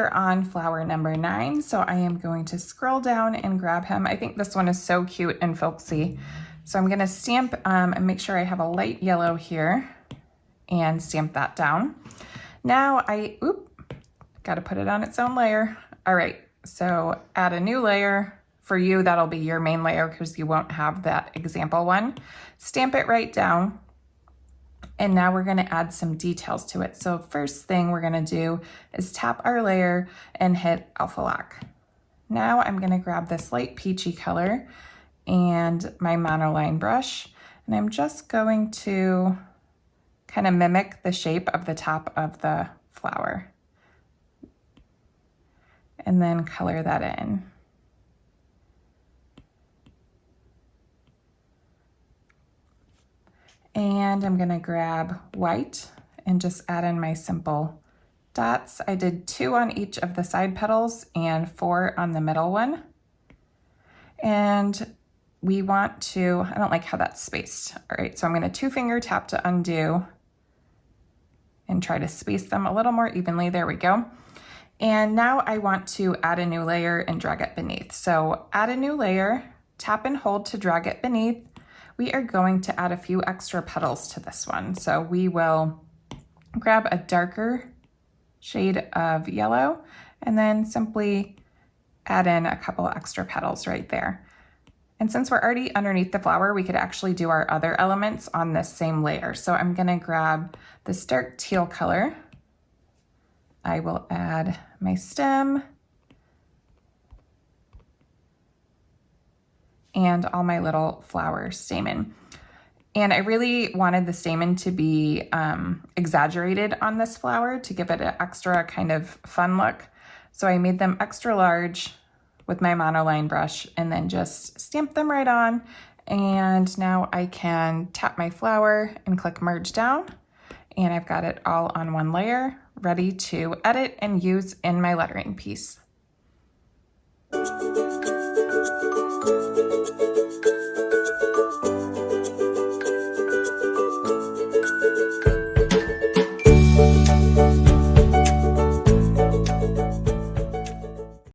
we're on flower number 9, so I am going to scroll down and grab him. I think this one is so cute and folksy. So I'm gonna stamp and make sure I have a light yellow here and stamp that down. Now gotta put it on its own layer. All right, so add a new layer. For you, that'll be your main layer because you won't have that example one. Stamp it right down. And now we're gonna add some details to it. So first thing we're gonna do is tap our layer and hit Alpha Lock. Now I'm gonna grab this light peachy color and my monoline brush, and I'm just going to kind of mimic the shape of the top of the flower and then color that in. And I'm gonna grab white and just add in my simple dots. I did 2 on each of the side petals and 4 on the middle one. And we want to, I don't like how that's spaced. All right, so I'm gonna 2-finger tap to undo and try to space them a little more evenly. There we go. And now I want to add a new layer and drag it beneath. So add a new layer, tap and hold to drag it beneath. We are going to add a few extra petals to this one. So we will grab a darker shade of yellow and then simply add in a couple extra petals right there. And since we're already underneath the flower, we could actually do our other elements on this same layer. So I'm gonna grab this dark teal color. I will add my stem and all my little flower stamen. And I really wanted the stamen to be exaggerated on this flower to give it an extra kind of fun look. So I made them extra large with my monoline brush and then just stamp them right on. And now I can tap my flower and click merge down. And I've got it all on one layer, ready to edit and use in my lettering piece.